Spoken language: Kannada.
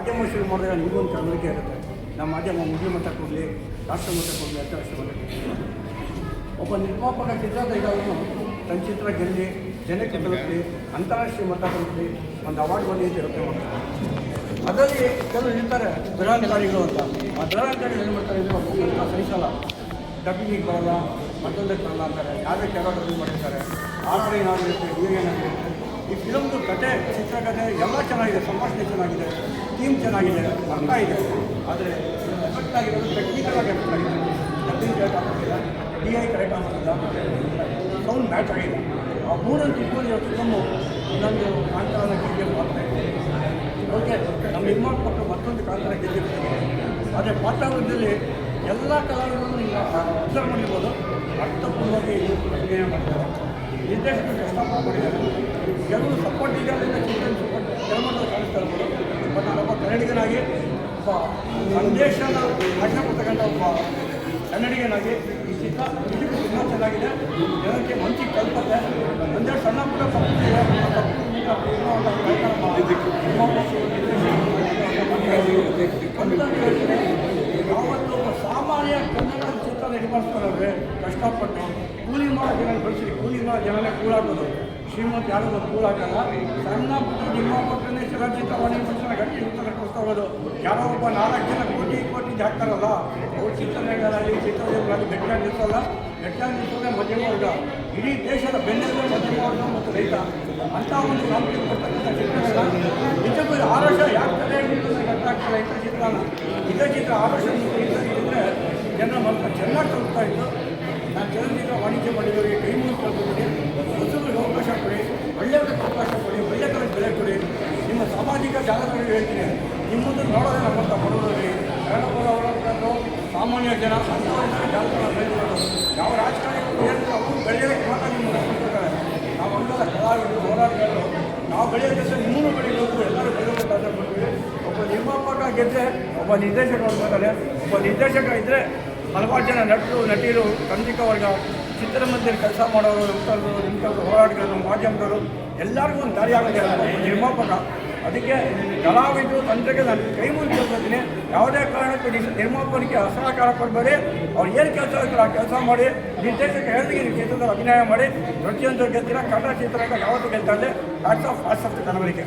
ಮಾಧ್ಯಮ ಶುರು ಮಾಡಿದಾಗ ನಿಮಗೊಂದು ತಿಳುವಳಿಕೆ ಇರುತ್ತೆ. ನಮ್ಮ ಮಾಧ್ಯಮ ಮುಗಿಲು ಮಟ್ಟಕ್ಕೆ ಹೋಗಲಿ, ರಾಷ್ಟ್ರ ಮಟ್ಟಕ್ಕೆ ಹೋಗಲಿ, ಅಂತಾರಾಷ್ಟ್ರೀಯ ಮಟ್ಟಕ್ಕೆ ಹೋಗಲಿ. ಒಬ್ಬ ನಿರ್ಮಾಪಕ ಚಿತ್ರದವನು ತನ್ನ ಚಿತ್ರ ಗೆಲ್ಲಿ ಜನಕ್ಕೆ ತಲುಪಲಿ, ಅಂತಾರಾಷ್ಟ್ರೀಯ ಮಟ್ಟ ತಲುಪಲಿ, ಒಂದು ಅವಾರ್ಡ್ ಬರಲಿ ಅಂತ ಯೋಚನೆ ಮಾಡ್ತಾರೆ. ಅದರಲ್ಲಿ ಕೆಲವರು ಇರ್ತಾರೆ ದುರಾಂಕಾರಿಗಳು ಅಂತ. ಆ ದುರಾಂಕಾರಿಗಳು ಏನು ಮಾಡ್ತಾರೆ ಅಂದರೆ ಒಬ್ಬ ಸಹಿಸಲ್ಲ, ಡಬ್ಬಿಂಗಿಗೆ ಬರೋಲ್ಲ, ಮತ್ತೊಂದಕ್ಕೆ ಬರೋಲ್ಲ ಅಂತಾರೆ. ಯಾರೇ ಕೆಲವರು ರದ್ದು ಮಾಡಿರ್ತಾರೆ, ಆರ್ಡರ್ ಏನಾಗಿರುತ್ತೆ, ಏನಾಗಿರುತ್ತೆ. ಈ ಫಿಲಮ್ದು ಕತೆ, ಚಿತ್ರಕಥೆ ಎಲ್ಲ ಚೆನ್ನಾಗಿದೆ, ಸಂಭಾಷಣೆ ಚೆನ್ನಾಗಿದೆ, ಥೀಮ್ ಚೆನ್ನಾಗಿದೆ, ಅರ್ಥ ಇದೆ. ಆದರೆ ಎಫೆಕ್ಟ್ ಆಗಿರೋದು ಟೆಕ್ನಿಕಲ್ ಆಗಿ ಎಫೆಕ್ಟ್ ಆಗಿದೆ. ಡಬ್ಬಿಂಗ್ ಕರೆಕ್ಟ್ ಆಗೋದಿಲ್ಲ, DI ಕರೆಕ್ಟ್ ಆಗೋದಿಲ್ಲ, ಸೌಂಡ್ ಮ್ಯಾಚ್ ಆಗಿದೆ. ಆ ಮೂರನ್ನು ತಿಳ್ಕೊಂಡಿರೋ ಫಿಲಮ್ಮು ಇನ್ನೊಂದು ಕಾಂತಾರ ಗೆದ್ದೆ ಮಾಡ್ತಾಯಿದೆ. ಓಕೆ, ನಮ್ಮ ನಿರ್ಮಾಪಕರು ಮತ್ತೊಂದು ಕಾಂತಾರ ಗೆದ್ದಿರ್ತಾರೆ. ಆದರೆ ವಾತಾವರಣದಲ್ಲಿ ಎಲ್ಲ ಕಲಾವಿದರನ್ನು ಈಗ ಅಬ್ಸರ್ವ್ ಮಾಡಿರ್ಬೋದು, ಅರ್ಥಪೂರ್ವವಾಗಿ ಅಭಿನಯ ಮಾಡ್ತಾರೆ. ನಿರ್ದೇಶಕರು ಕಷ್ಟಪಟ್ಟಿದ್ದಾರೆ. ಕೆಲವರು ಸಪೋರ್ಟ್ ಇದೆ, ಅದರಿಂದ ಚಿಲ್ಡ್ರನ್ ಸಪೋರ್ಟ್ ಕೆಲವು ಕಾಣಿಸ್ತಾ ಇರ್ಬೋದು. ಬಟ್ ನಾನೊಬ್ಬ ಕನ್ನಡಿಗನಾಗಿ, ಒಬ್ಬ ಸಂದೇಶನ ಆಜ್ಞೆ ಕೊಡ್ತಕ್ಕಂಥ ಒಬ್ಬ ಕನ್ನಡಿಗನಾಗಿ ಈ ಚಿತ್ರ ನಿಜಕ್ಕೂ ತುಂಬ ಚೆನ್ನಾಗಿದೆ. ಜನಕ್ಕೆ ಮನಸ್ಸಿಗೆ ತಲುಪುತ್ತೆ. ಒಂದೆರಡು ಸಣ್ಣ ಪುಟ್ಟ ತಪ್ಪು ಯಾವತ್ತು ಒಬ್ಬ ಸಾಮಾನ್ಯ ಕನ್ನಡ ಚಿತ್ರ ನಿರ್ಮಾಣಿಸ್ತಾರೆ ಕಷ್ಟಪಟ್ಟು ಕೂಲಿ ಮಾಡೋ ಜನ ಬಳಸಿ, ಕೂಲಿ ಮಾಡೋ ಜನನೇ ಕೂಡಾಗೋದು. ಶ್ರೀಮಂತ ಯಾರು ಕೂಡಾಗಲ್ಲ. ಸಣ್ಣ ಪುಟ್ಟ ನಿರ್ಮಾಪಕರನ್ನೇ ಚಲನಚಿತ್ರವಾಣಿ ಮನುಷ್ಯನ ಗಟ್ಟಿ ಉತ್ತರ ಕೊಡ್ತಾರೋದು. ಯಾರೋ ಒಬ್ಬ 4 ಜನ ಕೋಟಿ ಹಾಕ್ತಾರಲ್ಲ, ಅವ್ರು ಚಿತ್ರರಂಗದಲ್ಲಿ ಚಿತ್ರದಲ್ಲಿ ಗಟ್ಟಿಯಾಗಿ ನಿಲ್ಸಲ್ಲ. ಗಟ್ಟಿಯಾಗಿ ನಿಲ್ಸೋದೇ ಮಧ್ಯಮ ವರ್ಗ. ಇಡೀ ದೇಶದ ಬೆನ್ನೆಲುಬು ಮಧ್ಯಮ ವರ್ಗ ಮತ್ತು ರೈತ. ಅಂಥ ಒಂದು ಕಾಂಪಿಟೇಟ್ ಕೊಡ್ತಕ್ಕಂಥ ಚಿತ್ರಗಳ ನಿಜಕ್ಕೂ 6 ವರ್ಷ ಯಾಕೆ ತಡೆ ಗೊತ್ತಾಗ್ತದೆ. ಇಂಥ ಚಿತ್ರನ ಇದೇ ಚಿತ್ರ 6 ವರ್ಷ ಇದ್ದರೆ ಜನರ ಮನಸ್ಸು ಚೆನ್ನಾಗಿ ತಲುಪ್ತಾ ಇತ್ತು. ನಾನು ಚಲನಚಿತ್ರ ವಾಣಿಜ್ಯ ಮಾಡಿದವರಿಗೆ ಕೈ ಮುಗಿದು ಕಲ್ತಿದ್ದೀನಿ. ಹೊಸಬರಿಗೆ ಅವಕಾಶ ಕೊಡಿ, ಒಳ್ಳೆಯವ್ರಿಗೆ ಅವಕಾಶ ಕೊಡಿ, ಒಳ್ಳೆಯ ಥರ ಬೆಲೆ ಕೊಡಿ. ನಿಮ್ಮ ಸಾಮಾಜಿಕ ಜಾಲತಾಣಗಳು ಹೇಳ್ತೀನಿ, ನಿಮ್ಮದು ನೋಡೋದೇ ನಮ್ಮಂಥ ಬಡವರಲ್ಲಿ ಕನ್ನಡಪುರ ಅವರನ್ನು ಸಾಮಾನ್ಯ ಜನ ಅಂಥವ್ರನ್ನ ಜಾಲತಾಣ ಬೆಳೆಯೋದು. ಯಾವ ರಾಜಕಾರಣಿಗಳು ಹೇಳಿದ್ರೆ ಅವರು ಬೆಳೆಯೋಕ್ಕೆ ಮಾತ್ರ ನಿಮ್ಮನ್ನು ಕೊಡ್ತಾರೆ. ನಾವು ಅಂಗದ ಕಲಾವಿದರು, ಹೋರಾಟಗಾರರು, ನಾವು ಬೆಳೆಯೋದಕ್ಕೆ ನಿಮ್ಮನ್ನು ಬೆಳೆಯೋದು, ಎಲ್ಲರೂ ಬೆಳೆಯೋದು ಮಾಡ್ತೀವಿ. ಒಬ್ಬ ನಿರ್ಮಾಪಕ ಗೆದ್ದರೆ ಒಬ್ಬ ನಿರ್ದೇಶಕ ಬರ್ತಾರೆ. ಒಬ್ಬ ನಿರ್ದೇಶಕ ಇದ್ದರೆ ಹಲವಾರು ಜನ ನಟರು, ನಟಿಯರು, ತಾಂತ್ರಿಕ ವರ್ಗ, ಚಿತ್ರಮಂದಿರ ಕೆಲಸ ಮಾಡೋರು, ಇಂಥವ್ರು ಹೋರಾಟಗಾರರು, ಮಾಧ್ಯಮದವರು ಎಲ್ಲರಿಗೂ ಒಂದು ದಾರಿ ಆಗಿದೆ ನಿರ್ಮಾಪಕ. ಅದಕ್ಕೆ ಕಲಾವಿದರು ತಂತ್ರಕ್ಕೆ ನಾನು ಕೈ ಮುಗಿದು ಕೇಳ್ತೀನಿ. ಯಾವುದೇ ಕಾರಣಕ್ಕೂ ನಿರ್ಮಾಪಕನಿಗೆ ಅಸಹಕಾರ ಕೊಡಬೇಡಿ. ಅವ್ರು ಏನು ಕೆಲಸ ಇರ್ತಾರೆ ಆ ಕೆಲಸ ಮಾಡಿ. ನಿರ್ದೇಶಕ ಹೇಳಿದ್ರೆ ನೀವು ಚಿತ್ರದಲ್ಲಿ ಅಭಿನಯ ಮಾಡಿ. ಪ್ರತಿಯೊಂದು ಗೆದ್ದಿರ ಕನ್ನಡ ಚಿತ್ರರಂಗ ಯಾವತ್ತೂ ಗೆಲ್ತಾ ಇದೆ. ಹ್ಯಾಟ್ಸ್ ಆಫ್ ಕನ್ನಡಕ್ಕೆ.